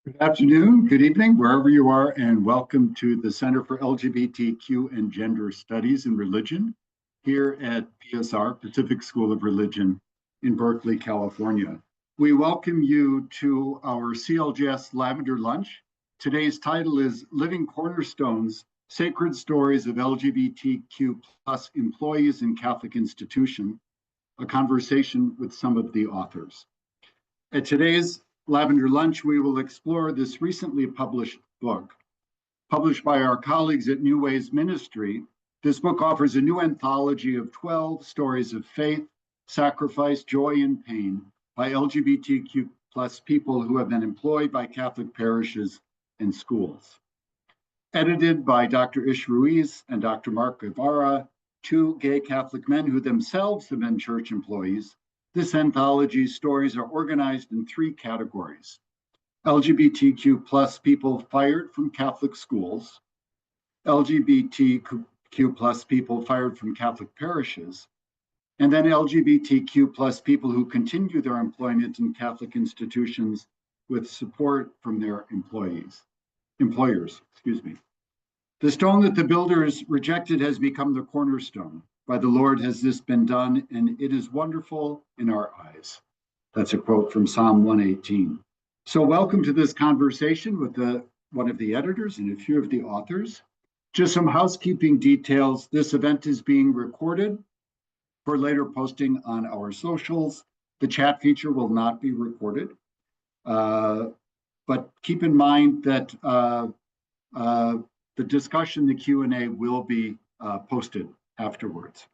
Good afternoon, good evening, wherever you are, and welcome to the Center for LGBTQ and Gender Studies in Religion here at PSR, Pacific School of Religion in Berkeley, California. We welcome you to our CLGS Lavender Lunch. Today's title is Living Cornerstones, Sacred Stories of LGBTQ plus Employees in Catholic Institution, a conversation with some of the authors. At today's Lavender Lunch, we will explore this recently published book. Published by our colleagues at New Ways Ministry, this book offers a new anthology of 12 stories of faith, sacrifice, joy, and pain by LGBTQ plus people who have been employed by Catholic parishes and schools. Edited by Dr. Ruiz and Dr. Mark Guevarra, two gay Catholic men who themselves have been church employees, this anthology's stories are organized in three categories: LGBTQ plus people fired from Catholic schools, LGBTQ plus people fired from Catholic parishes, and then LGBTQ plus people who continue their employment in Catholic institutions with support from their employers. The stone that the builders rejected has become the cornerstone. By the Lord has this been done, and it is wonderful in our eyes. That's a quote from Psalm 118. So welcome to this conversation with one of the editors and a few of the authors. Just some housekeeping details. This event is being recorded for later posting on our socials. The chat feature will not be recorded, but keep in mind that the discussion, the Q&A will be posted afterwards.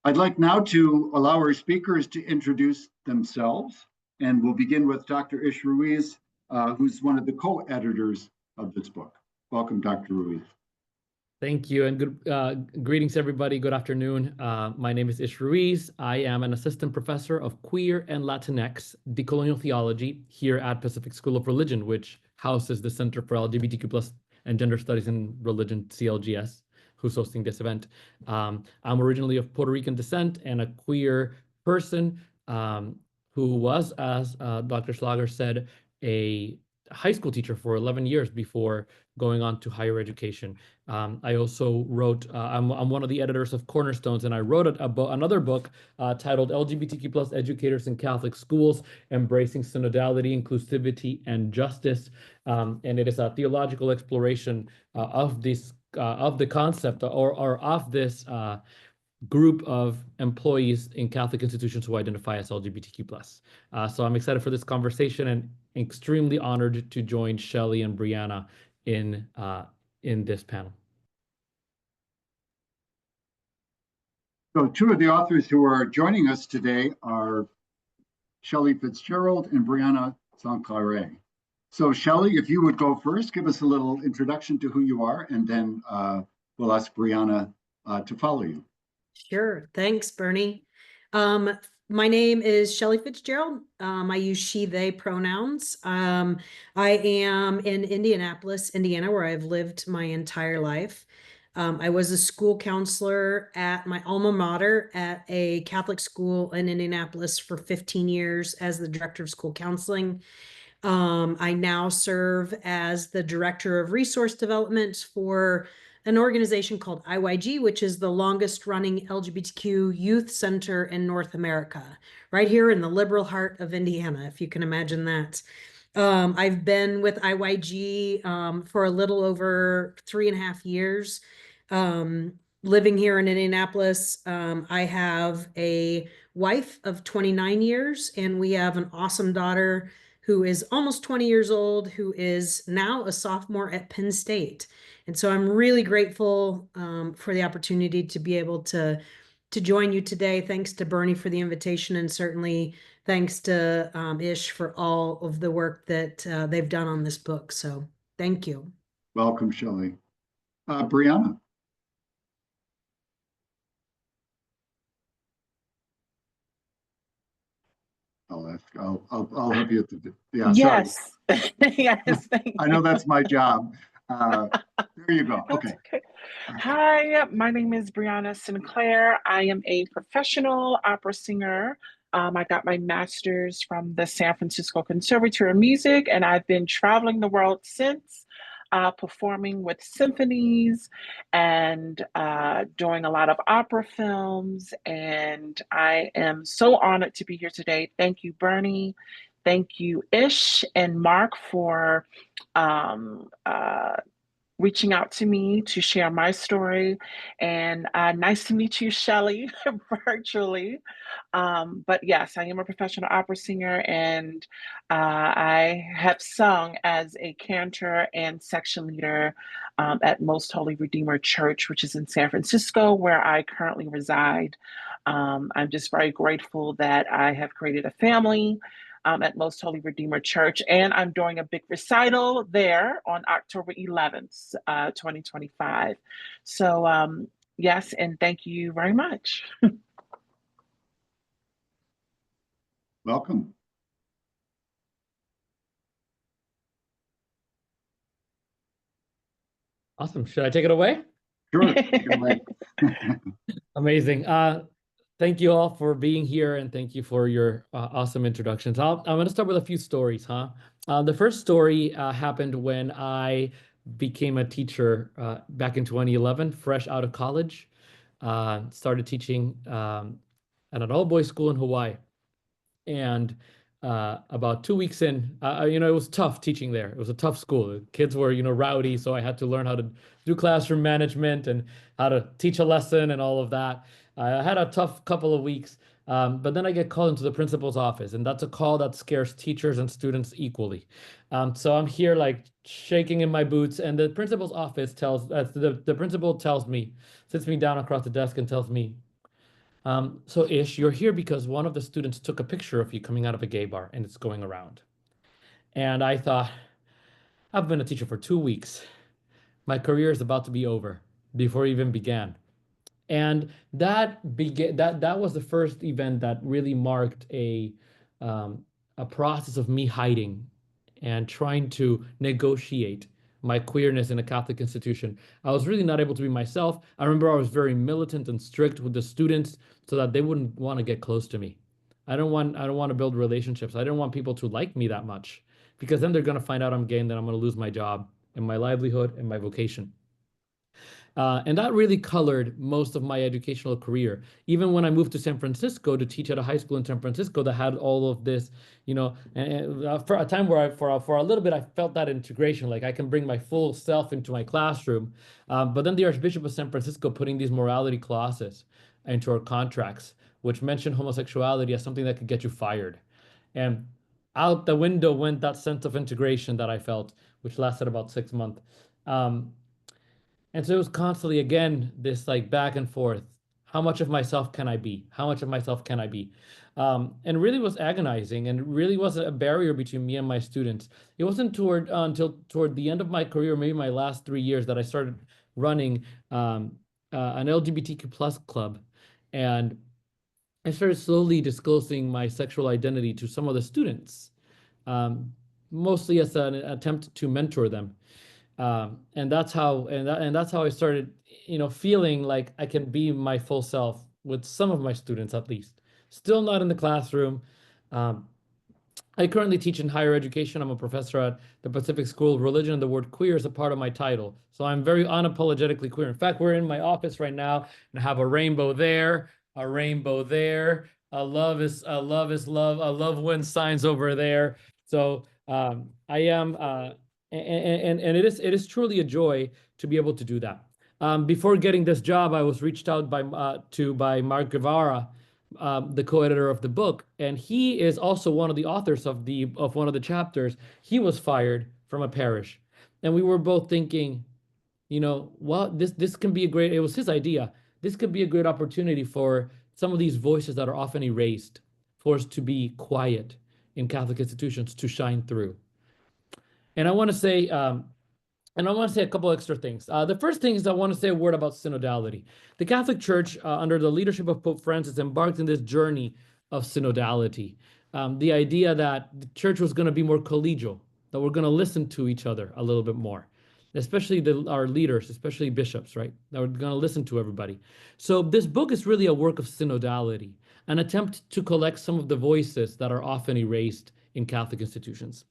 I'd like now to allow our speakers to introduce themselves, and we'll begin with Dr. Ruiz, who's one of the co-editors of this book. Welcome, Dr. Ruiz. Thank you, and good greetings, everybody. Good afternoon. My name is Ruiz. I am an assistant professor of queer and Latinx decolonial theology here at Pacific School of Religion, which houses the Center for LGBTQ plus and Gender Studies in Religion, CLGS, who's hosting this event. I'm originally of Puerto Rican descent and a queer person who was, as Dr. Schlager said, a high school teacher for 11 years before going on to higher education. I also wrote, I'm one of the editors of Cornerstones, and I wrote another book titled LGBTQ plus Educators in Catholic Schools, Embracing Synodality, Inclusivity, and Justice. And it is a theological exploration of the concept or of this group of employees in Catholic institutions who identify as LGBTQ plus. So I'm excited for this conversation and extremely honored to join Shelley and Brianna in this panel. So two of the authors who are joining us today are Shelley Fitzgerald and Brianna Sankare. So Shelley, if you would go first, give us a little introduction to who you are, and then we'll ask Brianna to follow you. Sure. Thanks, Bernie. My name is Shelley Fitzgerald. I use she, they pronouns. I am in Indianapolis, Indiana, where I've lived my entire life. I was a school counselor at my alma mater at a Catholic school in Indianapolis for 15 years as the director of school counseling. I now serve as the director of resource development for an organization called IYG, which is the longest running LGBTQ youth center in North America, right here in the liberal heart of Indiana, if you can imagine that. I've been with IYG for a little over 3.5 years. Living here in Indianapolis, I have a wife of 29 years, and we have an awesome daughter who is almost 20 years old, who is now a sophomore at Penn State. And so I'm really grateful for the opportunity to be able to join you today. Thanks to Bernie for the invitation, and certainly thanks to Ish for all of the work that they've done on this book. So thank you. Welcome, Shelley. Brianna. I'll help you at the, yeah. Yes. Sorry. Yes. I know that's my job. There you go. Okay. Hi, my name is Brianna Sinclair. I am a professional opera singer I got my master's from the San Francisco Conservatory of Music, and I've been traveling the world since, performing with symphonies and doing a lot of opera films. And I am so honored to be here today. Thank you, Bernie. Thank you, Ish and Mark, for um, uh, reaching out to me to share my story. And nice to meet you, Shelley, virtually. But yes, I am a professional opera singer, and I have sung as a cantor and section leader at Most Holy Redeemer Church, which is in San Francisco, where I currently reside. I'm just very grateful that I have created a family at Most Holy Redeemer Church, and I'm doing a big recital there on October 11th, 2025. So, yes, and thank you very much. Welcome. Awesome. Should I take it away? Sure. Take it away. Amazing. Thank you all for being here, and thank you for your awesome introductions. I'm going to start with a few stories, huh? The first story happened when I became a teacher back in 2011, fresh out of college. Started teaching at an all-boys school in Hawaii. And about 2 weeks in, it was tough teaching there. It was a tough school. The kids were, rowdy, so I had to learn how to do classroom management and how to teach a lesson and all of that. I had a tough couple of weeks, but then I get called into the principal's office, and that's a call that scares teachers and students equally. So I'm here like shaking in my boots, and the principal's office the principal tells me, sits me down across the desk and tells me, so Ish, you're here because one of the students took a picture of you coming out of a gay bar and it's going around. And I thought, I've been a teacher for 2 weeks. My career is about to be over before it even began. And that was the first event that really marked a process of me hiding and trying to negotiate my queerness in a Catholic institution. I was really not able to be myself. I remember I was very militant and strict with the students so that they wouldn't want to get close to me. I don't want to build relationships. I didn't want people to like me that much because then they're going to find out I'm gay and then I'm going to lose my job and my livelihood and my vocation. And that really colored most of my educational career. Even when I moved to San Francisco to teach at a high school in San Francisco that had all of this, and for a time where for a little bit, I felt that integration, like I can bring my full self into my classroom. But then the Archbishop of San Francisco putting these morality clauses into our contracts, which mention homosexuality as something that could get you fired. And out the window went that sense of integration that I felt, which lasted about 6 months. And so it was constantly, again, this like back and forth. How much of myself can I be? How much of myself can I be? And really was agonizing and really was a barrier between me and my students. It wasn't until toward the end of my career, maybe my last 3 years, that I started running an LGBTQ plus club. And I started slowly disclosing my sexual identity to some of the students, mostly as an attempt to mentor them. And that's how I started, feeling like I can be my full self with some of my students, at least. Still not in the classroom. I currently teach in higher education. I'm a professor at the Pacific School of Religion, and the word queer is a part of my title. So I'm very unapologetically queer. In fact, we're in my office right now and I have a rainbow there, a rainbow there, a love is love, a love wins signs over there. So I am and it is truly a joy to be able to do that. Before getting this job, I was reached out by Mark Guevarra, the co-editor of the book, and he is also one of the authors of one of the chapters. He was fired from a parish, and we were both thinking, well, this can be a great. It was his idea. This could be a great opportunity for some of these voices that are often erased, forced to be quiet in Catholic institutions, to shine through. And I want to say, a couple extra things. The first thing is I want to say a word about synodality. The Catholic Church, under the leadership of Pope Francis, embarked in this journey of synodality. The idea that the church was going to be more collegial, that we're going to listen to each other a little bit more, especially our leaders, especially bishops, right? That we're going to listen to everybody. So this book is really a work of synodality. and attempt to collect some of the voices that are often erased in Catholic institutions.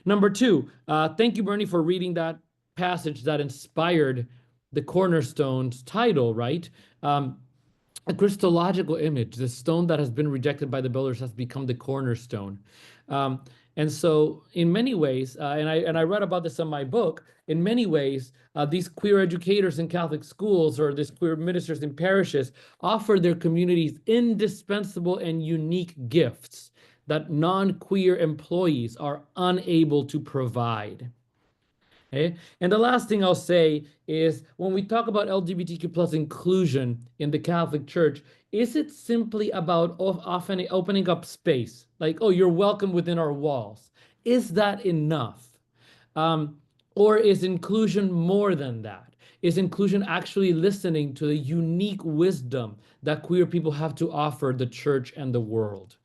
Number two, thank you, Bernie, for reading that passage that inspired the Cornerstones title, right? A Christological image, the stone that has been rejected by the builders has become the cornerstone. And so in many ways, and I read about this in my book, in many ways, these queer educators in Catholic schools or these queer ministers in parishes offer their communities indispensable and unique gifts that non-queer employees are unable to provide. Okay? And the last thing I'll say is when we talk about LGBTQ plus inclusion in the Catholic Church, is it simply about often opening up space? Like, oh, you're welcome within our walls. Is that enough? Or is inclusion more than that? Is inclusion actually listening to the unique wisdom that queer people have to offer the church and the world?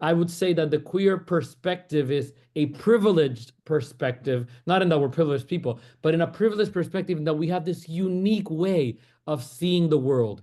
I would say that the queer perspective is a privileged perspective, not in that we're privileged people, but in a privileged perspective in that we have this unique way of seeing the world.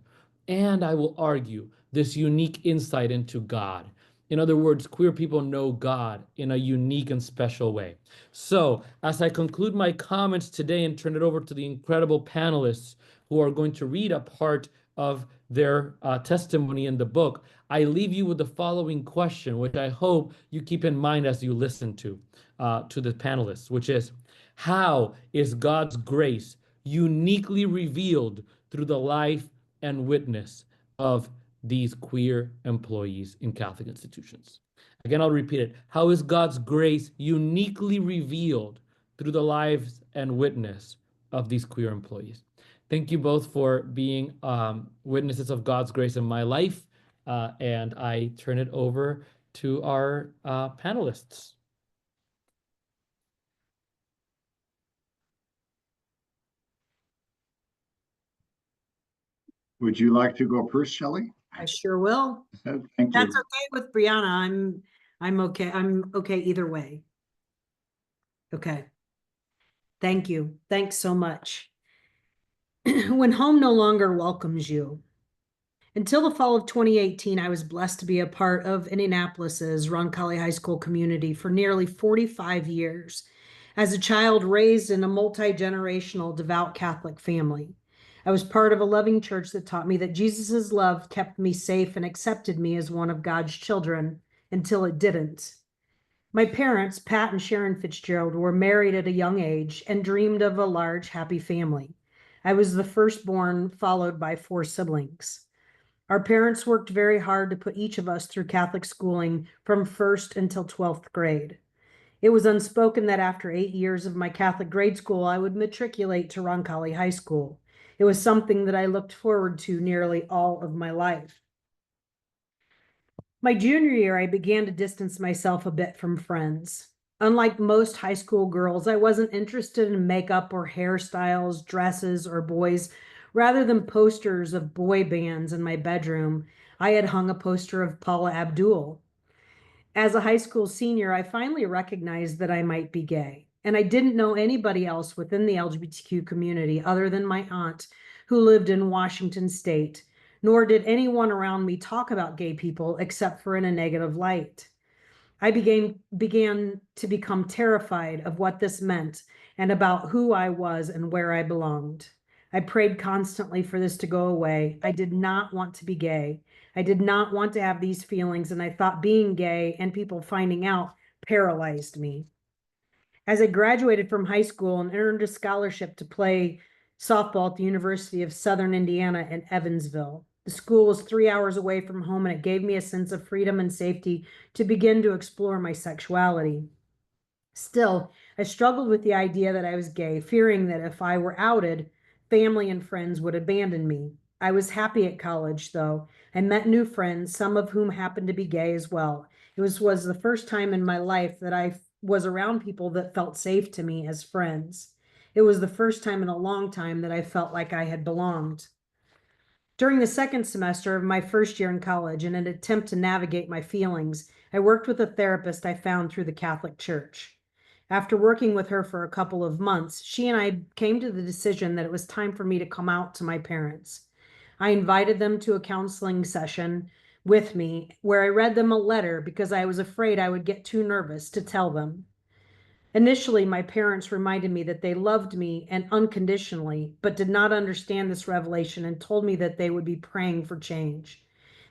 And I will argue this unique insight into God. In other words, queer people know God in a unique and special way. So, as I conclude my comments today and turn it over to the incredible panelists who are going to read a part of their testimony in the book, I leave you with the following question, which I hope you keep in mind as you listen to the panelists, which is, how is God's grace uniquely revealed through the life and witness of these queer employees in Catholic institutions? Again, I'll repeat it. How is God's grace uniquely revealed through the lives and witness of these queer employees? Thank you both for being witnesses of God's grace in my life. And I turn it over to our panelists. Would you like to go first, Shelley? I sure will. Thank That's you. okay with Brianna. I'm okay. I'm okay either way. Okay. Thank you. Thanks so much. When home no longer welcomes you. Until the fall of 2018, I was blessed to be a part of Indianapolis's Roncalli High School community for nearly 45 years. As a child raised in a multi-generational devout Catholic family, I was part of a loving church that taught me that Jesus' love kept me safe and accepted me as one of God's children until it didn't. My parents, Pat and Sharon Fitzgerald, were married at a young age and dreamed of a large, happy family. I was the firstborn, followed by 4 siblings. Our parents worked very hard to put each of us through Catholic schooling from 1st until 12th grade. It was unspoken that after 8 years of my Catholic grade school, I would matriculate to Roncalli High School. It was something that I looked forward to nearly all of my life. My junior year, I began to distance myself a bit from friends. Unlike most high school girls, I wasn't interested in makeup or hairstyles, dresses, or boys. Rather than posters of boy bands in my bedroom, I had hung a poster of Paula Abdul. As a high school senior, I finally recognized that I might be gay, and I didn't know anybody else within the LGBTQ community other than my aunt, who lived in Washington State, nor did anyone around me talk about gay people except for in a negative light. I began to become terrified of what this meant and about who I was and where I belonged. I prayed constantly for this to go away. I did not want to be gay. I did not want to have these feelings, and I thought being gay and people finding out paralyzed me. As I graduated from high school and earned a scholarship to play softball at the University of Southern Indiana in Evansville. The school was 3 hours away from home, and it gave me a sense of freedom and safety to begin to explore my sexuality. Still, I struggled with the idea that I was gay, fearing that if I were outed, family and friends would abandon me. I was happy at college, though. I met new friends, some of whom happened to be gay as well. It was the first time in my life that I was around people that felt safe to me as friends. It was the first time in a long time that I felt like I had belonged. During the second semester of my first year in college, in an attempt to navigate my feelings, I worked with a therapist I found through the Catholic Church. After working with her for a couple of months, she and I came to the decision that it was time for me to come out to my parents. I invited them to a counseling session, with me, where I read them a letter because I was afraid I would get too nervous to tell them. Initially, my parents reminded me that they loved me and unconditionally, but did not understand this revelation and told me that they would be praying for change.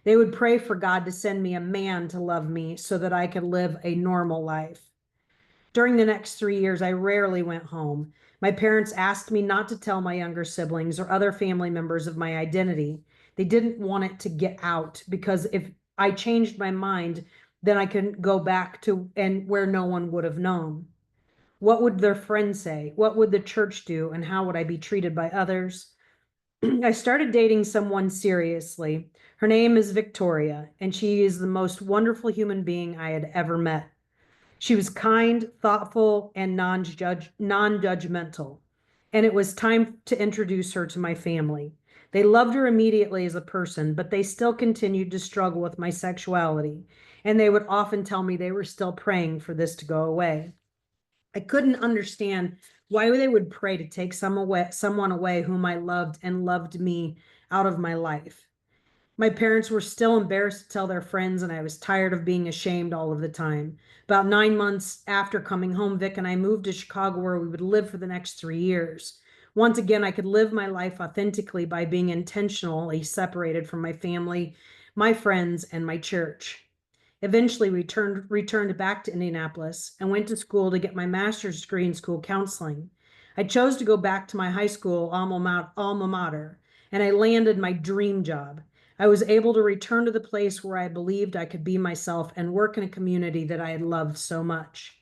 They would pray for God to send me a man to love me so that I could live a normal life. During the next 3 years, I rarely went home. My parents asked me not to tell my younger siblings or other family members of my identity. They didn't want it to get out because if I changed my mind, then I couldn't go back to and where no one would have known. What would their friends say? What would the church do? And how would I be treated by others? I started dating someone seriously. Her name is Victoria, and she is the most wonderful human being I had ever met. She was kind, thoughtful, and non-judgmental. And it was time to introduce her to my family. They loved her immediately as a person, but they still continued to struggle with my sexuality. And they would often tell me they were still praying for this to go away. I couldn't understand why they would pray to take someone away whom I loved and loved me out of my life. My parents were still embarrassed to tell their friends, and I was tired of being ashamed all of the time. About 9 months after coming home, Vic and I moved to Chicago, where we would live for the next 3 years. Once again, I could live my life authentically by being intentionally separated from my family, my friends, and my church. Eventually, we returned back to Indianapolis and went to school to get my master's degree in school counseling. I chose to go back to my high school alma mater, and I landed my dream job. I was able to return to the place where I believed I could be myself and work in a community that I had loved so much.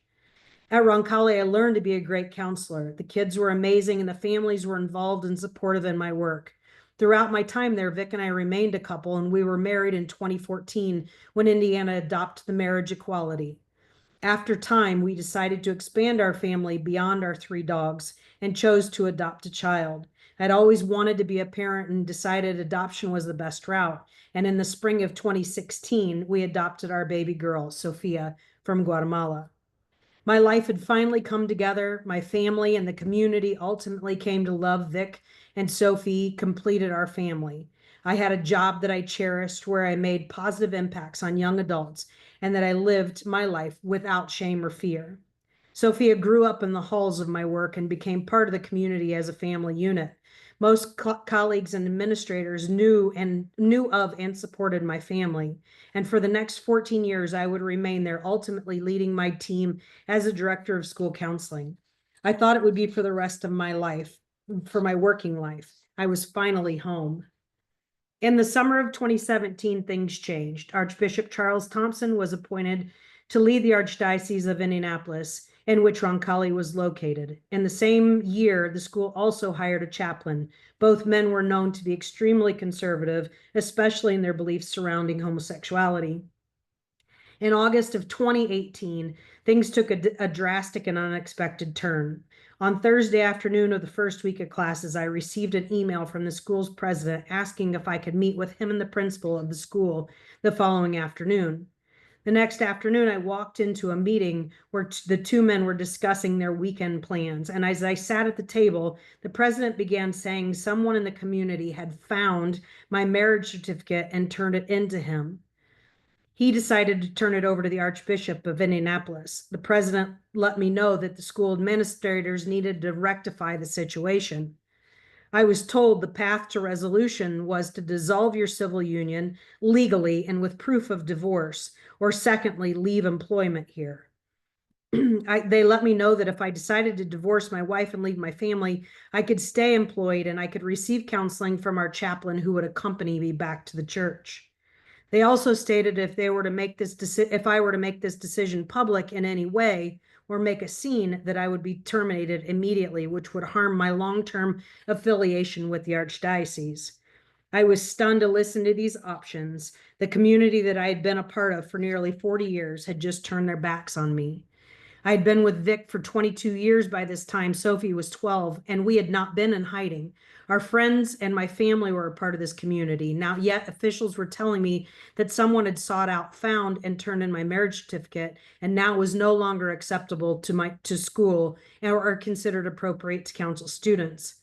At Roncalli, I learned to be a great counselor. The kids were amazing and the families were involved and supportive in my work. Throughout my time there, Vic and I remained a couple, and we were married in 2014 when Indiana adopted the marriage equality. After time, we decided to expand our family beyond our 3 dogs and chose to adopt a child. I'd always wanted to be a parent and decided adoption was the best route. And in the spring of 2016, we adopted our baby girl, Sophia, from Guatemala. My life had finally come together. My family and the community ultimately came to love Vic, and Sophie completed our family. I had a job that I cherished, where I made positive impacts on young adults, and that I lived my life without shame or fear. Sophia grew up in the halls of my work and became part of the community as a family unit. Most colleagues and administrators knew of and supported my family. And for the next 14 years, I would remain there, ultimately leading my team as a director of school counseling. I thought it would be for the rest of my life, for my working life. I was finally home. In the summer of 2017, things changed. Archbishop Charles Thompson was appointed to lead the Archdiocese of Indianapolis, in which Roncalli was located. In the same year, the school also hired a chaplain. Both men were known to be extremely conservative, especially in their beliefs surrounding homosexuality. In August of 2018, things took a drastic and unexpected turn. On Thursday afternoon of the first week of classes, I received an email from the school's president asking if I could meet with him and the principal of the school the following afternoon. The next afternoon, I walked into a meeting where the 2 men were discussing their weekend plans. And as I sat at the table, the president began saying someone in the community had found my marriage certificate and turned it into him. He decided to turn it over to the Archbishop of Indianapolis. The president let me know that the school administrators needed to rectify the situation. I was told the path to resolution was to dissolve your civil union legally and with proof of divorce, or secondly, leave employment here. They let me know that if I decided to divorce my wife and leave my family, I could stay employed and I could receive counseling from our chaplain, who would accompany me back to the church. They also stated if I were to make this decision public in any way or make a scene, that I would be terminated immediately, which would harm my long-term affiliation with the Archdiocese. I was stunned to listen to these options. The community that I had been a part of for nearly 40 years had just turned their backs on me. I had been with Vic for 22 years by this time. Sophie was 12, and we had not been in hiding. Our friends and my family were a part of this community. Now, yet officials were telling me that someone had sought out, found, and turned in my marriage certificate, and now was no longer acceptable to school or considered appropriate to counsel students.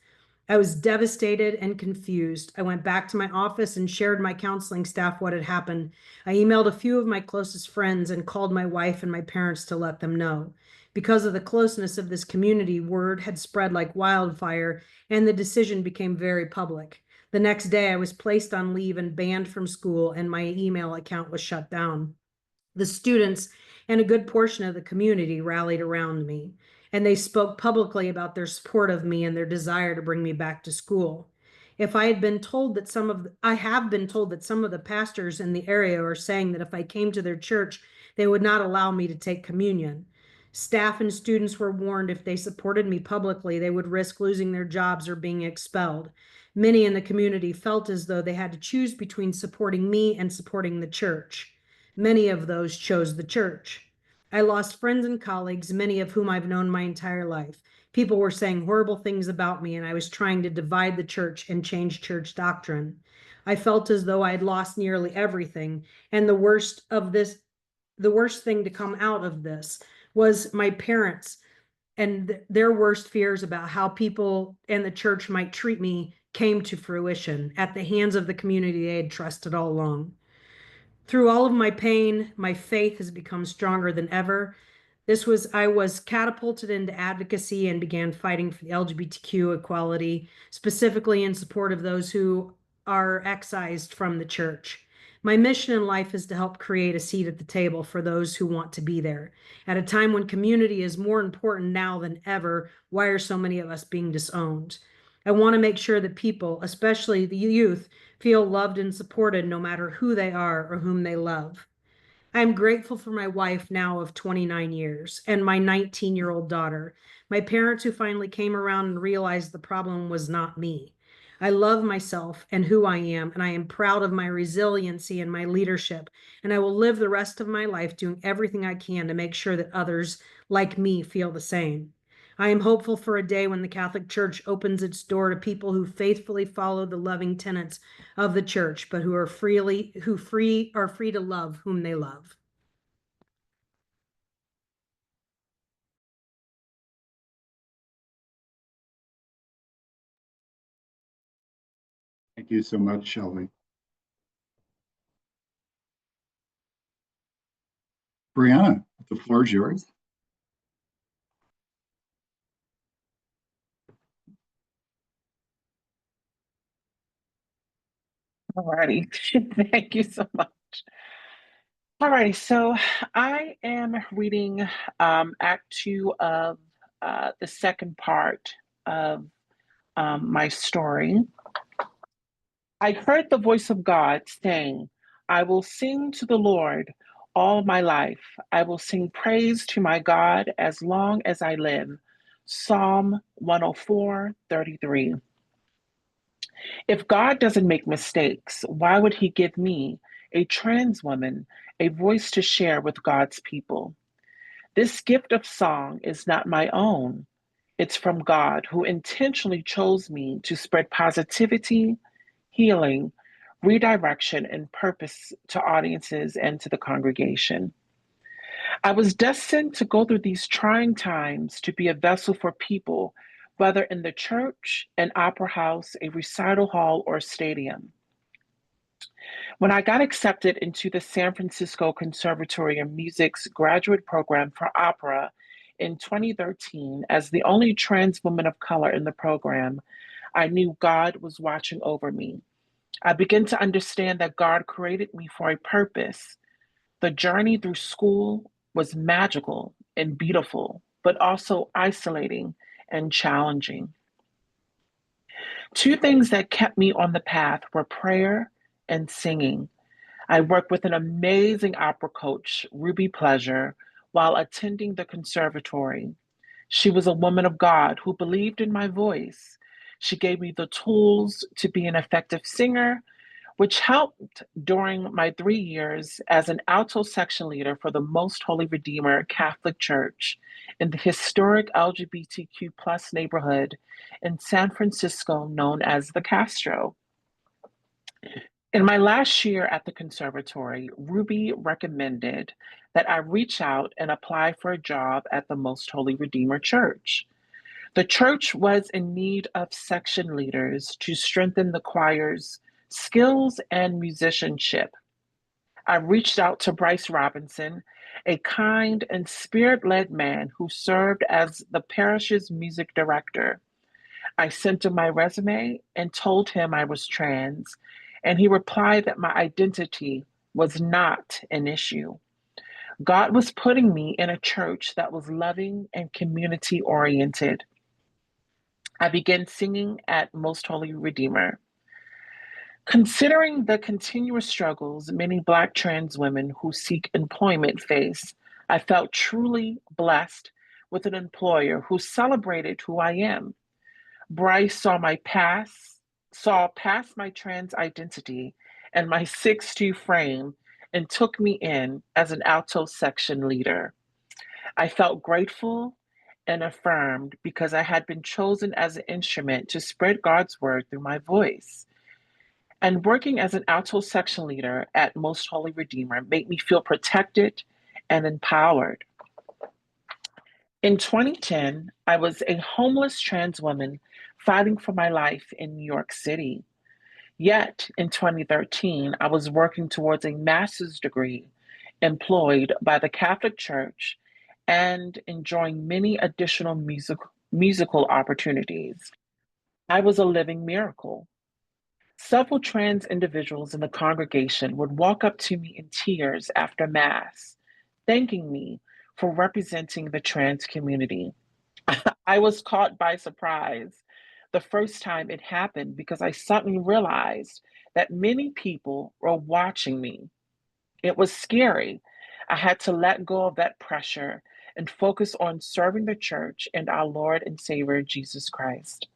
I was devastated and confused. I went back to my office and shared my counseling staff what had happened. I emailed a few of my closest friends and called my wife and my parents to let them know. Because of the closeness of this community, word had spread like wildfire, and the decision became very public. The next day, I was placed on leave and banned from school, and my email account was shut down. The students and a good portion of the community rallied around me, and they spoke publicly about their support of me and their desire to bring me back to school. If I had been told that I have been told that some of the pastors in the area are saying that if I came to their church, they would not allow me to take communion. Staff and students were warned if they supported me publicly, they would risk losing their jobs or being expelled. Many in the community felt as though they had to choose between supporting me and supporting the church. Many of those chose the church. I lost friends and colleagues, many of whom I've known my entire life. People were saying horrible things about me, and I was trying to divide the church and change church doctrine. I felt as though I had lost nearly everything, and the worst thing to come out of this was my parents and their worst fears about how people and the church might treat me came to fruition at the hands of the community they had trusted all along. Through all of my pain, my faith has become stronger than ever. I was catapulted into advocacy and began fighting for the LGBTQ equality, specifically in support of those who are excised from the church. My mission in life is to help create a seat at the table for those who want to be there. At a time when community is more important now than ever, why are so many of us being disowned? I want to make sure that people, especially the youth, feel loved and supported no matter who they are or whom they love. I'm grateful for my wife now of 29 years and my 19-year-old daughter, my parents who finally came around and realized the problem was not me. I love myself and who I am, and I am proud of my resiliency and my leadership, and I will live the rest of my life doing everything I can to make sure that others like me feel the same. I am hopeful for a day when the Catholic Church opens its door to people who faithfully follow the loving tenets of the church, but who are free to love whom they love. Thank you so much, Shelley. Brianna, the floor is yours. Alrighty, thank you so much. Alrighty, so I am reading Act 2 of the second part of my story. I heard the voice of God saying, I will sing to the Lord all my life. I will sing praise to my God as long as I live. Psalm 104:33. If God doesn't make mistakes, why would he give me, a trans woman, a voice to share with God's people? This gift of song is not my own. It's from God, who intentionally chose me to spread positivity, healing, redirection, and purpose to audiences and to the congregation. I was destined to go through these trying times to be a vessel for people, whether in the church, an opera house, a recital hall, or stadium. When I got accepted into the San Francisco Conservatory of Music's graduate program for opera in 2013, as the only trans woman of color in the program, I knew God was watching over me. I began to understand that God created me for a purpose. The journey through school was magical and beautiful, but also isolating and challenging. Two things that kept me on the path were prayer and singing. I worked with an amazing opera coach, Ruby Pleasure, while attending the conservatory. She was a woman of God who believed in my voice. She gave me the tools to be an effective singer, which helped during my 3 years as an alto section leader for the Most Holy Redeemer Catholic Church in the historic LGBTQ plus neighborhood in San Francisco known as the Castro. In my last year at the conservatory, Ruby recommended that I reach out and apply for a job at the Most Holy Redeemer Church. The church was in need of section leaders to strengthen the choir's skills and musicianship. I reached out to Bryce Robinson, a kind and spirit-led man who served as the parish's music director. I sent him my resume and told him I was trans, and he replied that my identity was not an issue. God was putting me in a church that was loving and community-oriented. I began singing at Most Holy Redeemer. Considering the continuous struggles many Black trans women who seek employment face, I felt truly blessed with an employer who celebrated who I am. Bryce saw past my trans identity and my 6'2" frame and took me in as an alto section leader. I felt grateful and affirmed because I had been chosen as an instrument to spread God's word through my voice. And working as an alto section leader at Most Holy Redeemer made me feel protected and empowered. In 2010, I was a homeless trans woman fighting for my life in New York City. Yet in 2013, I was working towards a master's degree, employed by the Catholic Church, and enjoying many additional musical opportunities. I was a living miracle. Several trans individuals in the congregation would walk up to me in tears after Mass, thanking me for representing the trans community. I was caught by surprise the first time it happened because I suddenly realized that many people were watching me. It was scary. I had to let go of that pressure and focus on serving the church and our Lord and Savior, Jesus Christ.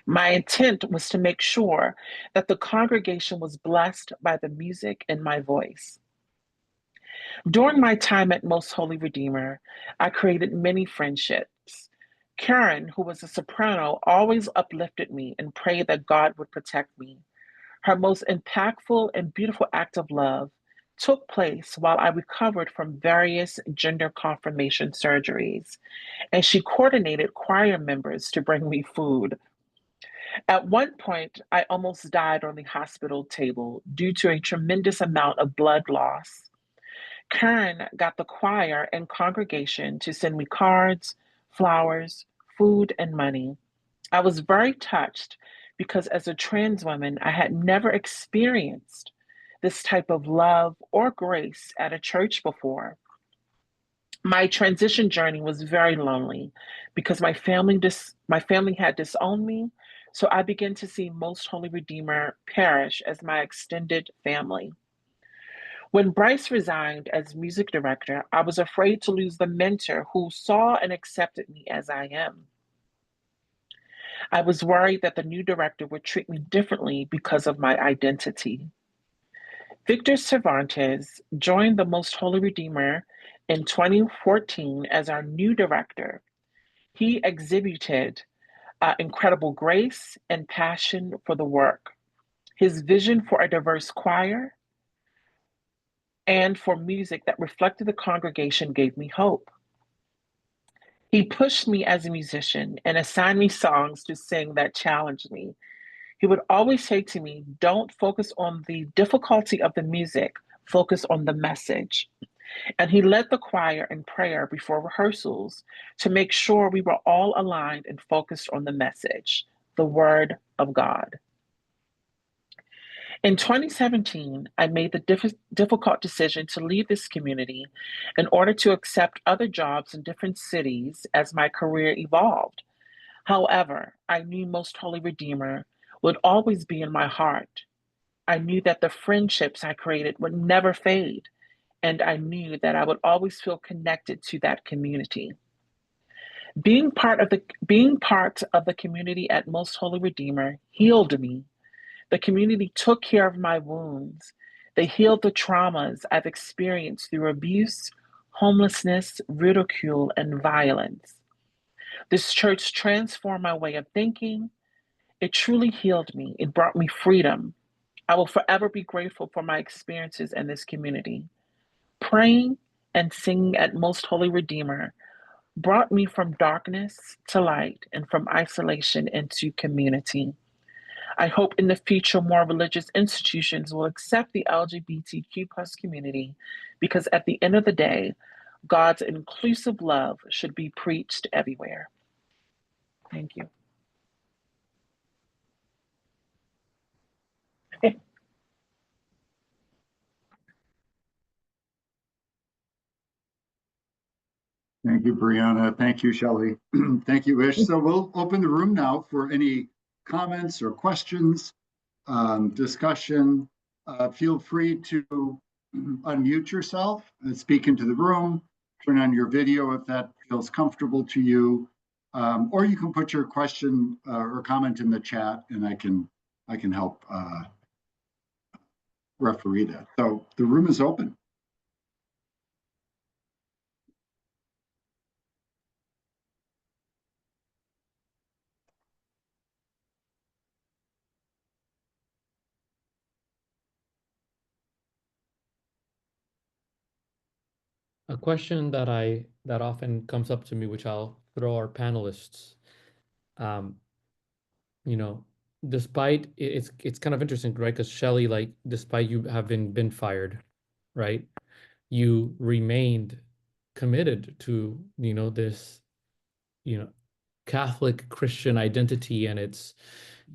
My intent was to make sure that the congregation was blessed by the music in my voice. During my time at Most Holy Redeemer, I created many friendships. Karen, who was a soprano, always uplifted me and prayed that God would protect me. Her most impactful and beautiful act of love took place while I recovered from various gender confirmation surgeries, and she coordinated choir members to bring me food. At one point, I almost died on the hospital table due to a tremendous amount of blood loss. Karen got the choir and congregation to send me cards, flowers, food, and money. I was very touched because as a trans woman, I had never experienced this type of love or grace at a church before. My transition journey was very lonely because my family had disowned me, so I began to see Most Holy Redeemer Parish as my extended family. When Bryce resigned as music director, I was afraid to lose the mentor who saw and accepted me as I am. I was worried that the new director would treat me differently because of my identity. Victor Cervantes joined the Most Holy Redeemer in 2014 as our new director. He exhibited incredible grace and passion for the work. His vision for a diverse choir and for music that reflected the congregation gave me hope. He pushed me as a musician and assigned me songs to sing that challenged me. He would always say to me, don't focus on the difficulty of the music, focus on the message. And he led the choir in prayer before rehearsals to make sure we were all aligned and focused on the message, the Word of God. In 2017, I made the difficult decision to leave this community in order to accept other jobs in different cities as my career evolved. However, I knew Most Holy Redeemer would always be in my heart. I knew that the friendships I created would never fade, and I knew that I would always feel connected to that community. Being part of the community at Most Holy Redeemer healed me. The community took care of my wounds. They healed the traumas I've experienced through abuse, homelessness, ridicule, and violence. This church transformed my way of thinking. It truly healed me. It brought me freedom. I will forever be grateful for my experiences in this community. Praying and singing at Most Holy Redeemer brought me from darkness to light and from isolation into community. I hope in the future more religious institutions will accept the LGBTQ plus community because at the end of the day, God's inclusive love should be preached everywhere. Thank you. Thank you, Brianna. Thank you, Shelley. Thank you, Ish. So we'll open the room now for any comments or questions, discussion. Feel free to unmute yourself and speak into the room. Turn on your video if that feels comfortable to you, or you can put your question or comment in the chat, and I can help referee that. So the room is open. A question that often comes up to me, which I'll throw our panelists, you know, despite it's kind of interesting, right? Because Shelley, like, despite you having been fired, right, you remained committed to, this, Catholic Christian identity and its,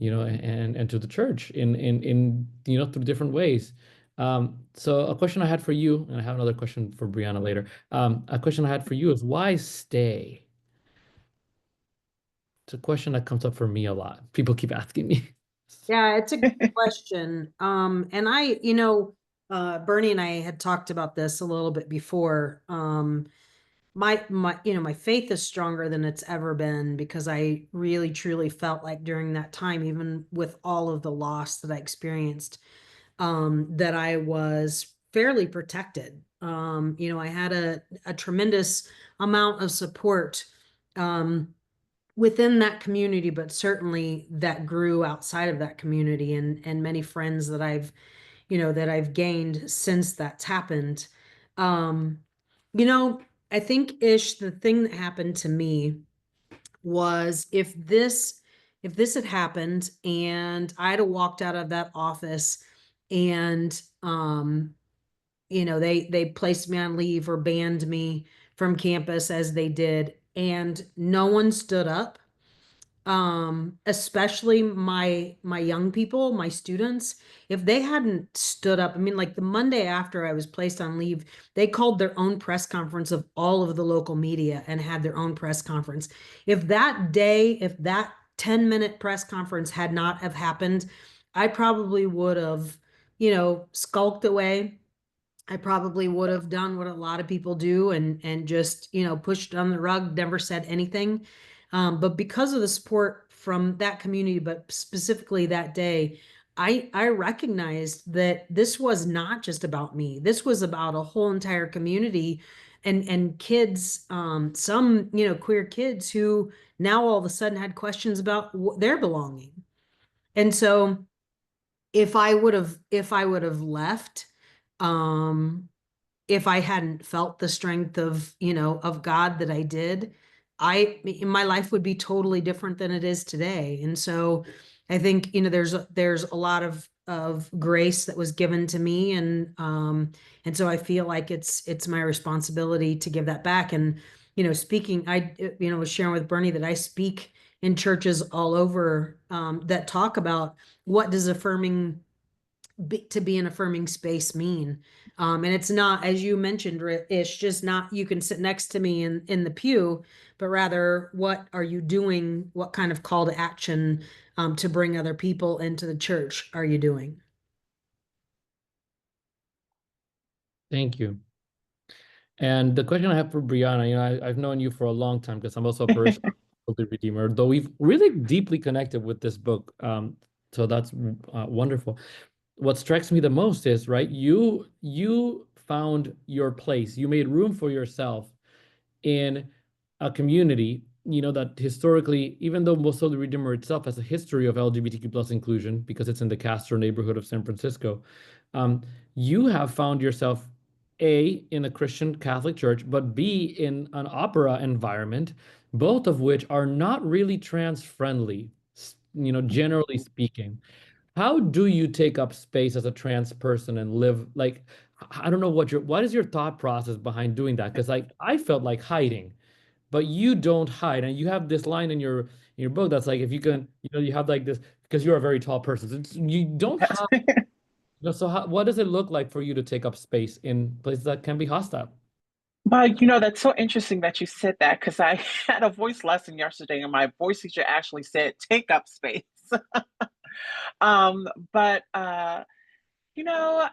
and to the church in through different ways. So a question I had for you, and I have another question for Brianna later. A question I had for you is why stay? It's a question that comes up for me a lot. People keep asking me. Yeah, it's a good question. And Bernie and I had talked about this a little bit before. My faith is stronger than it's ever been because I really truly felt like during that time, even with all of the loss that I experienced, that I was fairly protected. I had a tremendous amount of support within that community, but certainly that grew outside of that community, and many friends that I've gained since that's happened. I think, Ish, the thing that happened to me was if this had happened and I'd have walked out of that office and they placed me on leave or banned me from campus as they did, and no one stood up, especially my young people, my students, if they hadn't stood up. I mean, like the Monday after I was placed on leave, they called their own press conference of all of the local media and had their own press conference. If that 10-minute press conference had not have happened, I probably would have, skulked away. I probably would have done what a lot of people do and just, pushed on the rug, never said anything. But because of the support from that community, but specifically that day, I recognized that this was not just about me. This was about a whole entire community and kids, some, queer kids who now all of a sudden had questions about their belonging. And so if I would have left, if I hadn't felt the strength of God that I did, my life would be totally different than it is today. And so I think, there's a lot of grace that was given to me. And so I feel like it's my responsibility to give that back. And, speaking, I was sharing with Bernie that I speak in churches all over, that talk about what does to be an affirming space mean. And it's not, as you mentioned, it's just not, you can sit next to me in the pew, but rather, what are you doing? What kind of call to action to bring other people into the church are you doing? Thank you. And the question I have for Brianna, I've known you for a long time because I'm also a parishioner of the Redeemer, though we've really deeply connected with this book. So that's wonderful. What strikes me the most is, right, you found your place. You made room for yourself in a community, that historically, even though most of the Redeemer itself has a history of LGBTQ plus inclusion because it's in the Castro neighborhood of San Francisco, you have found yourself A, in a Christian Catholic church, but B, in an opera environment, both of which are not really trans friendly, generally speaking. How do you take up space as a trans person and live like, I don't know what is your thought process behind doing that? Because like I felt like hiding, but you don't hide. And you have this line in your book that's like, if you can, you have like this, because you're a very tall person. You don't hide. So what does it look like for you to take up space in places that can be hostile? But that's so interesting that you said that, because I had a voice lesson yesterday and my voice teacher actually said, take up space. But you know,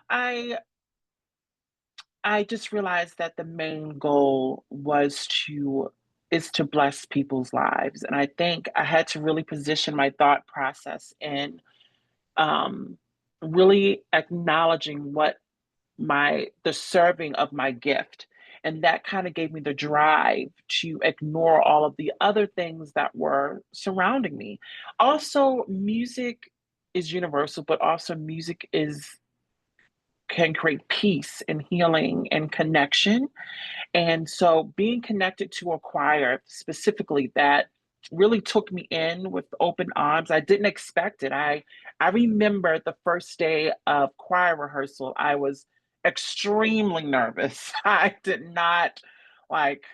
I just realized that the main goal is to bless people's lives. And I think I had to really position my thought process in um, really acknowledging what the serving of my gift. And that kind of gave me the drive to ignore all of the other things that were surrounding me. Also, music is universal, but also music can create peace and healing and connection. And so being connected to a choir specifically that really took me in with open arms. I didn't expect it. I remember the first day of choir rehearsal, I was extremely nervous. I did not like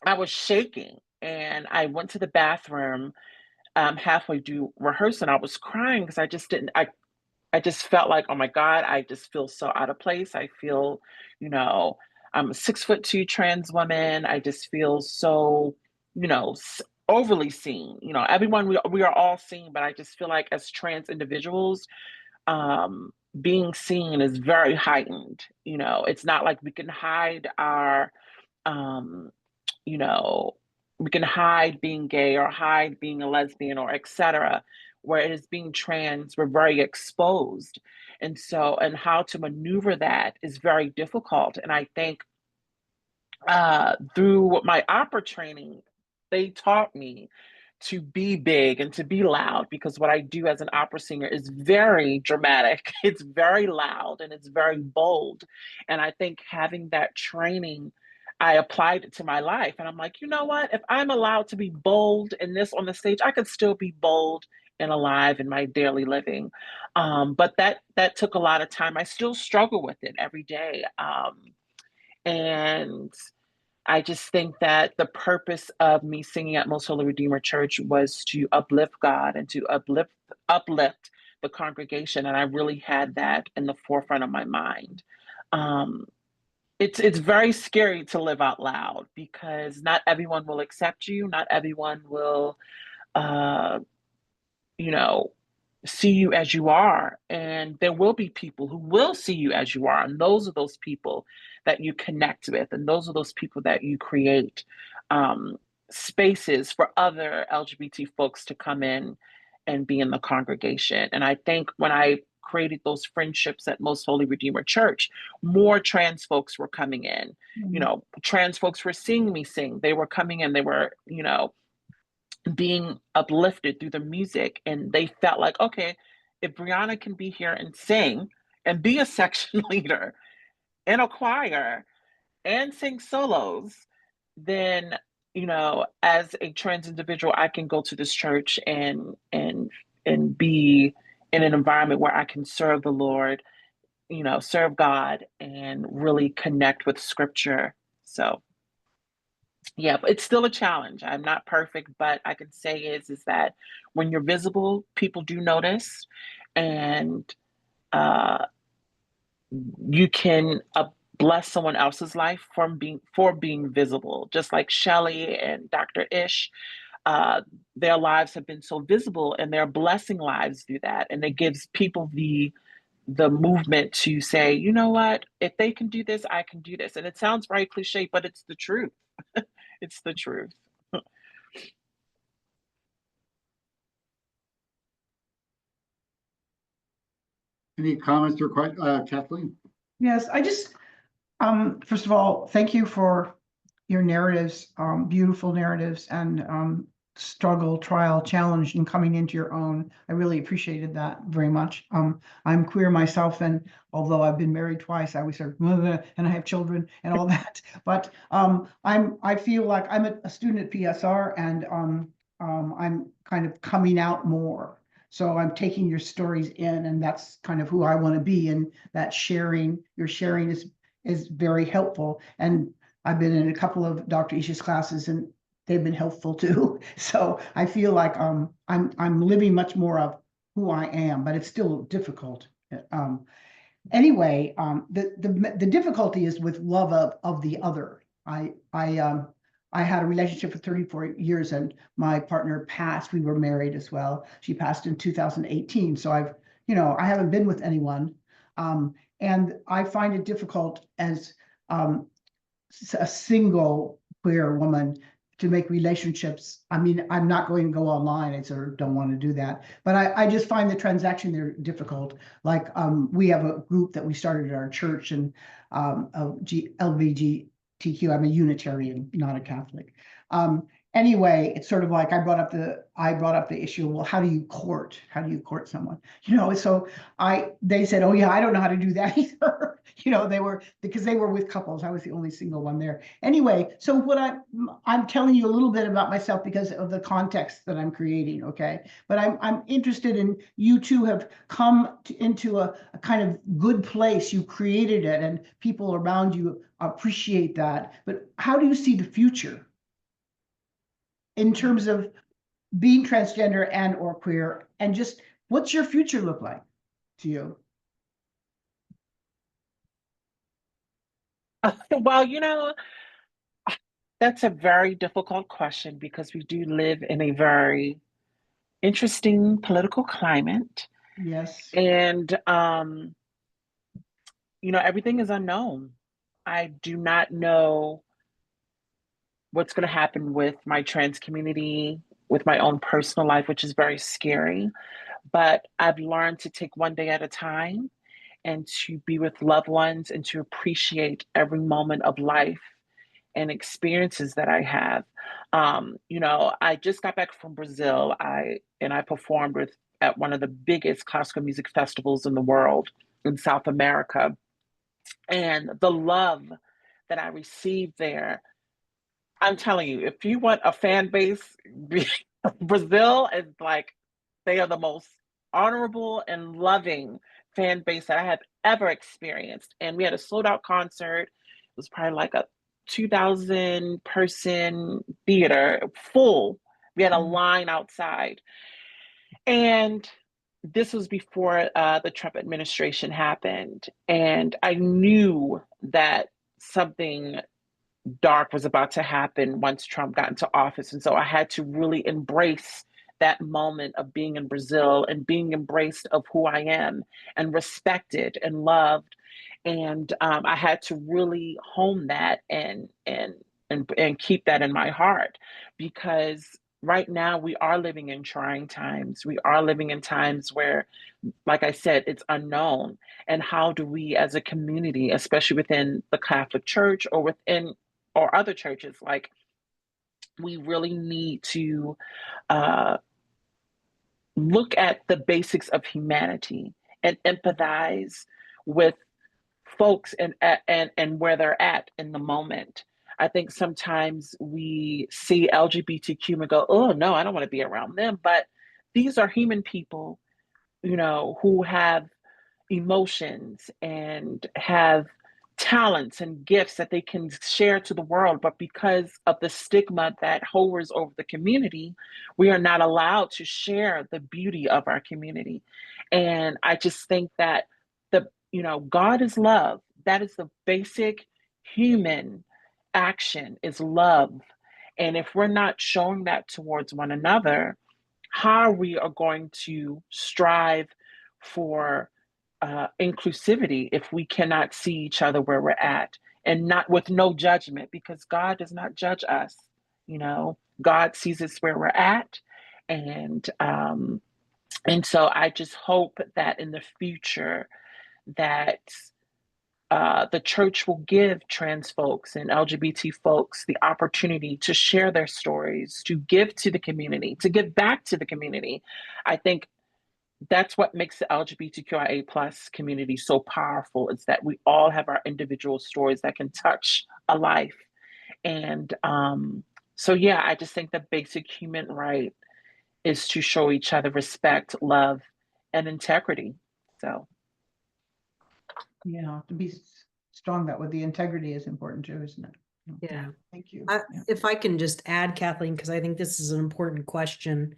I was shaking, and I went to the bathroom halfway through rehearsal and I was crying because I just felt like, oh my God, I just feel so out of place. I feel, you know, I'm a 6'2" trans woman. I just feel so, overly seen. Everyone, we are all seen, but I just feel like as trans individuals, um, being seen is very heightened. It's not like we can hide um, you know, we can hide being gay or hide being a lesbian or etc. Where it is being trans, we're very exposed. And how to maneuver that is very difficult. And I think through my opera training, they taught me to be big and to be loud, because what I do as an opera singer is very dramatic. It's very loud and it's very bold. And I think having that training, I applied it to my life. And I'm like, you know what? If I'm allowed to be bold in this on the stage, I could still be bold and alive in my daily living. But that took a lot of time. I still struggle with it every day. And I just think that the purpose of me singing at Most Holy Redeemer Church was to uplift God and to uplift the congregation, and I really had that in the forefront of my mind. Um, it's very scary to live out loud because not everyone will accept you, not everyone will, uh, you know, see you as you are. And there will be people who will see you as you are. And those are those people that you connect with. And those are those people that you create um, spaces for other LGBT folks to come in and be in the congregation. And I think when I created those friendships at Most Holy Redeemer Church, more trans folks were coming in. Trans folks were seeing me sing. They were coming in. They were, being uplifted through the music, and they felt like, okay, if Brianna can be here and sing and be a section leader in a choir and sing solos, then as a trans individual, I can go to this church and be in an environment where I can serve the Lord, serve God and really connect with scripture. So yeah, but it's still a challenge. I'm not perfect, but I can say is that when you're visible, people do notice, and uh, you can bless someone else's life for being visible. Just like Shelley and Dr. Ish, their lives have been so visible, and they're blessing lives through that, and it gives people the movement to say, you know what, if they can do this, I can do this. And it sounds very cliche, but it's the truth. It's the truth. Any comments or questions, Kathleen? Yes, I just, first of all, thank you for your narratives, beautiful narratives, and struggle, trial, challenge in coming into your own. I really appreciated that very much. I'm queer myself, and although I've been married twice, I was sort of, and I have children and all that. But I feel like I'm a student at PSR, and I'm kind of coming out more. So I'm taking your stories in, and that's kind of who I want to be. And that your sharing is very helpful. And I've been in a couple of Dr. Isha's classes, and they've been helpful too. So I feel like I'm living much more of who I am, but it's still difficult. Anyway, the difficulty is with love of the other. I had a relationship for 34 years, and my partner passed. We were married as well. She passed in 2018. So I haven't been with anyone. And I find it difficult as a single queer woman to make relationships. I mean, I'm not going to go online. I sort of don't want to do that. But I just find the transaction there difficult. Like we have a group that we started at our church, and LGBTQ. I'm a Unitarian, not a Catholic. Anyway, it's sort of like I brought up the issue. Well, how do you court someone? So they said, oh yeah, I don't know how to do that either. Because they were with couples. I was the only single one there. Anyway, so what I'm telling you a little bit about myself because of the context that I'm creating. Okay, but I'm interested in, you two have come into a kind of good place. You created it, and people around you appreciate that. But how do you see the future in terms of being transgender and or queer, and just what's your future look like to you? Well, that's a very difficult question because we do live in a very interesting political climate. Yes. And, everything is unknown. I do not know what's going to happen with my trans community, with my own personal life, which is very scary. But I've learned to take one day at a time and to be with loved ones and to appreciate every moment of life and experiences that I have. I just got back from Brazil. I performed at one of the biggest classical music festivals in the world in South America. And the love that I received there, I'm telling you, if you want a fan base, Brazil is like, they are the most honorable and loving fan base that I have ever experienced. And we had a sold out concert. It was probably like a 2,000 person theater, full. We had a line outside. And this was before the Trump administration happened. And I knew that something dark was about to happen once Trump got into office. And so I had to really embrace that moment of being in Brazil and being embraced of who I am and respected and loved. And I had to really hone that and keep that in my heart, because right now we are living in trying times. We are living in times where, like I said, it's unknown. And how do we as a community, especially within the Catholic Church or other churches, like, we really need to look at the basics of humanity and empathize with folks and where they're at in the moment. I think sometimes we see LGBTQ and go, oh no, I don't want to be around them. But these are human people, who have emotions and have talents and gifts that they can share to the world. But because of the stigma that hovers over the community, we are not allowed to share the beauty of our community. And I just think that God is love. That is the basic human action, is love. And if we're not showing that towards one another, how we are going to strive for inclusivity if we cannot see each other where we're at, and not with no judgment, because God does not judge us. God sees us where we're at. And so I just hope that in the future that the church will give trans folks and LGBT folks the opportunity to share their stories, to give to the community, to give back to the community. I think that's what makes the LGBTQIA plus community so powerful, is that we all have our individual stories that can touch a life. And so, yeah, I just think the basic human right is to show each other respect, love, and integrity. So, Yeah, to be strong, that with the integrity is important too, isn't it? Yeah. Thank you. I- Yeah. If I can just add, Kathleen, because I think this is an important question.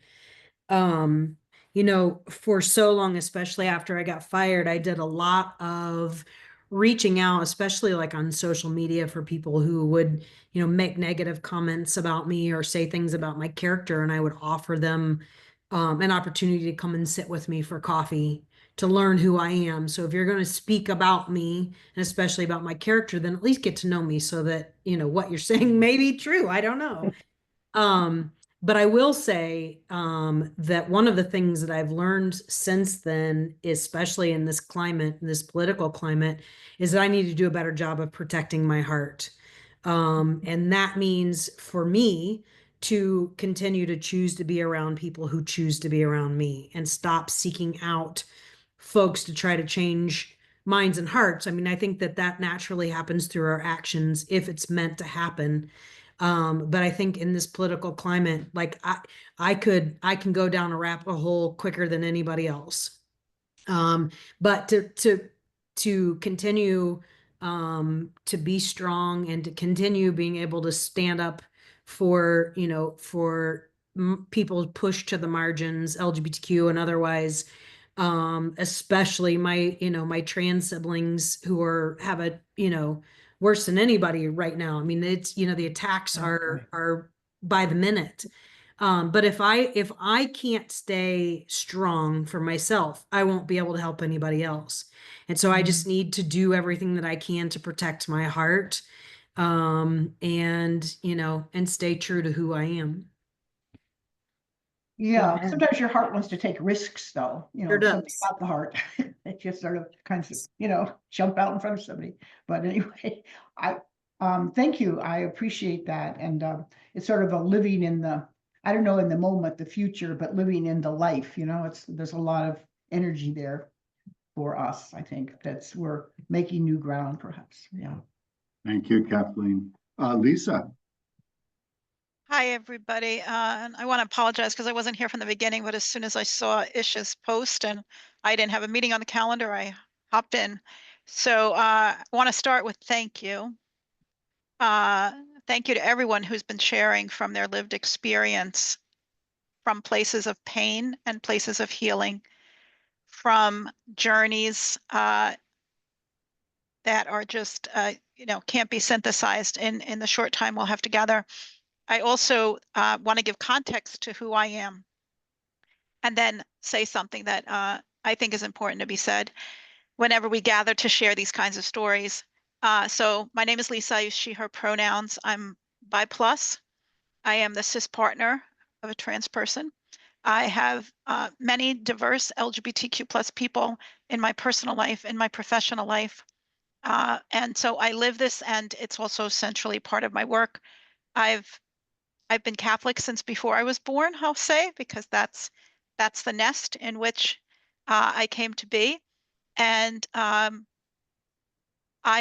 For so long, especially after I got fired, I did a lot of reaching out, especially like on social media, for people who would, make negative comments about me or say things about my character, and I would offer them an opportunity to come and sit with me for coffee to learn who I am. So if you're going to speak about me, and especially about my character, then at least get to know me so that, what you're saying may be true. I don't know. But I will say that one of the things that I've learned since then, especially in this climate, in this political climate, is that I need to do a better job of protecting my heart. And that means for me to continue to choose to be around people who choose to be around me and stop seeking out folks to try to change minds and hearts. I mean, I think that that naturally happens through our actions if it's meant to happen. But I think in this political climate, like I can go down a rabbit hole quicker than anybody else. But to continue to be strong and to continue being able to stand up for, for people pushed to the margins, LGBTQ and otherwise, especially my trans siblings who have a, worse than anybody right now. I mean, it's, the attacks are by the minute. But if I can't stay strong for myself, I won't be able to help anybody else. And so I just need to do everything that I can to protect my heart, and stay true to who I am. Yeah, Amen. sometimes your heart wants to take risks, though. Sure Something does. about the heart. It just sort of kinds of, jump out in front of somebody. But anyway, I thank you. I appreciate that. And it's sort of a living in the, I don't know, in the moment, the future, but living in the life. There's a lot of energy there for us. I think we're making new ground, perhaps. Yeah. Thank you, Kathleen. Lisa. Hi, everybody. And I want to apologize because I wasn't here from the beginning, but as soon as I saw Ish's post and I didn't have a meeting on the calendar, I hopped in. So I want to start with thank you. Thank you to everyone who's been sharing from their lived experience, from places of pain and places of healing, from journeys that are just, can't be synthesized in the short time we'll have together. I also want to give context to who I am, and then say something that I think is important to be said whenever we gather to share these kinds of stories. So my name is Lisa. I use she, her pronouns. I'm bi plus. I am the cis partner of a trans person. I have many diverse LGBTQ plus people in my personal life, in my professional life. And so I live this, and it's also centrally part of my work. I've been Catholic since before I was born, I'll say, because that's the nest in which I came to be. And I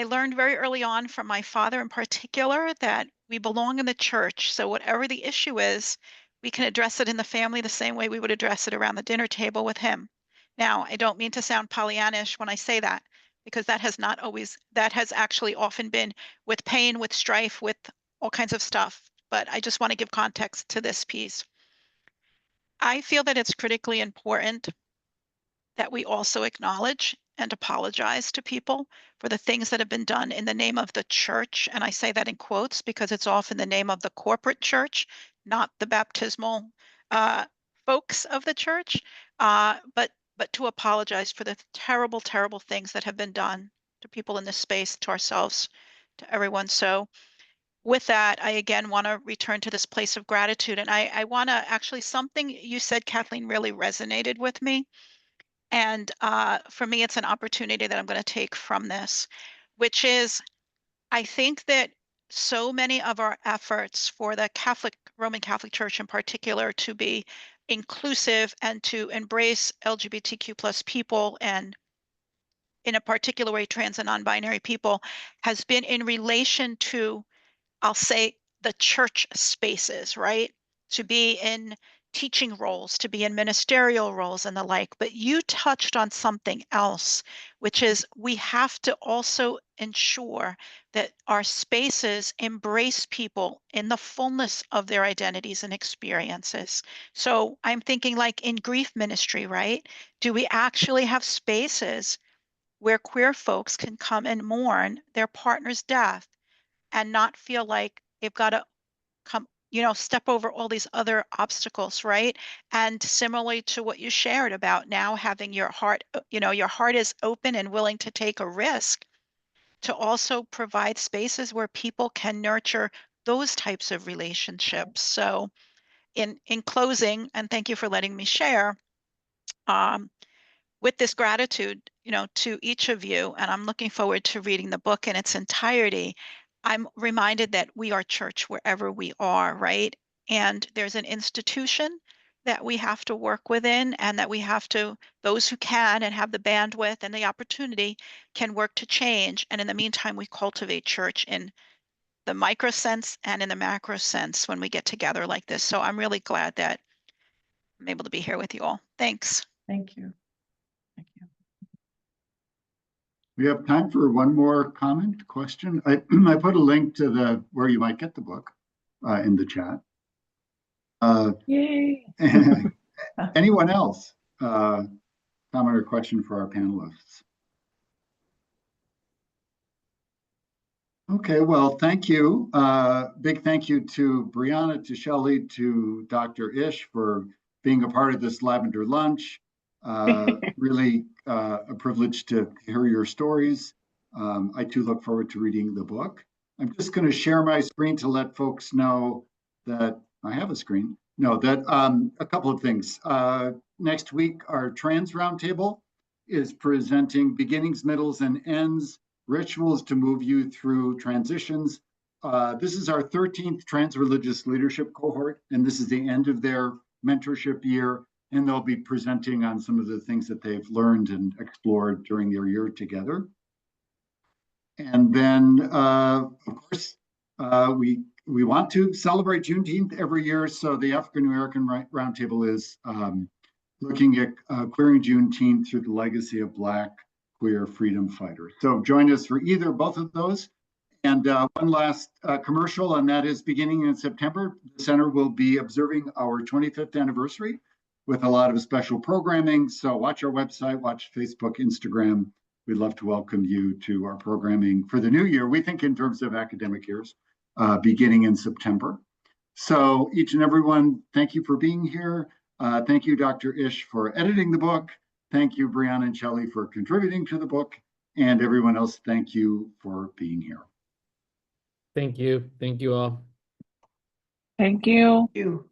learned very early on from my father in particular that we belong in the church. So whatever the issue is, we can address it in the family the same way we would address it around the dinner table with him. Now, I don't mean to sound Pollyannish when I say that, because that has actually often been with pain, with strife, with all kinds of stuff. But I just want to give context to this piece. I feel that it's critically important that we also acknowledge and apologize to people for the things that have been done in the name of the church. And I say that in quotes because it's often the name of the corporate church, not the baptismal folks of the church, but to apologize for the terrible, terrible things that have been done to people in this space, to ourselves, to everyone. So with that, I again want to return to this place of gratitude. And I want to actually, something you said, Kathleen, really resonated with me. And for me, it's an opportunity that I'm going to take from this. which is, I think that so many of our efforts for the Roman Catholic Church in particular to be inclusive and to embrace LGBTQ plus people, and in a particular way, trans and non-binary people, has been in relation to, I'll say, the church spaces, right? To be in teaching roles, to be in ministerial roles and the like. But you touched on something else, which is we have to also ensure that our spaces embrace people in the fullness of their identities and experiences. So I'm thinking like in grief ministry, right? Do we actually have spaces where queer folks can come and mourn their partner's death and not feel like they've got to come, step over all these other obstacles, right? And similarly to what you shared about now having your heart, your heart is open and willing to take a risk, to also provide spaces where people can nurture those types of relationships. So in closing, and thank you for letting me share, with this gratitude, to each of you, and I'm looking forward to reading the book in its entirety, I'm reminded that we are church wherever we are, right? And there's an institution that we have to work within, and that we have to, those who can and have the bandwidth and the opportunity can work to change. And in the meantime, we cultivate church in the micro sense and in the macro sense when we get together like this. So I'm really glad that I'm able to be here with you all. Thanks. Thank you. Thank you. We have time for one more comment, question. I put a link to where you might get the book in the chat. Yay. Anyone else? Comment or question for our panelists? Okay, well, thank you. Big thank you to Brianna, to Shelley, to Dr. Ish for being a part of this Lavender Lunch. Really a privilege to hear your stories. I too look forward to reading the book. I'm just going to share my screen to let folks know that I have a screen. No, that a couple of things. Next week, our Trans Roundtable is presenting Beginnings, Middles, and Ends, Rituals to Move You Through Transitions. This is our 13th Trans Religious Leadership Cohort, and this is the end of their mentorship year. And they'll be presenting on some of the things that they've learned and explored during their year together. And then, of course, we want to celebrate Juneteenth every year. So the African American Roundtable is looking at queering Juneteenth through the legacy of Black queer freedom fighters. So join us for either or both of those. And one last commercial, and that is beginning in September, the center will be observing our 25th anniversary with a lot of special programming. So watch our website, watch Facebook, Instagram. We'd love to welcome you to our programming for the new year. We think in terms of academic years, beginning in September. So each and everyone, thank you for being here. Thank you, Dr. Ish, for editing the book. Thank you, Brianna and Shelley, for contributing to the book. And everyone else, thank you for being here. Thank you. Thank you all. Thank you. You.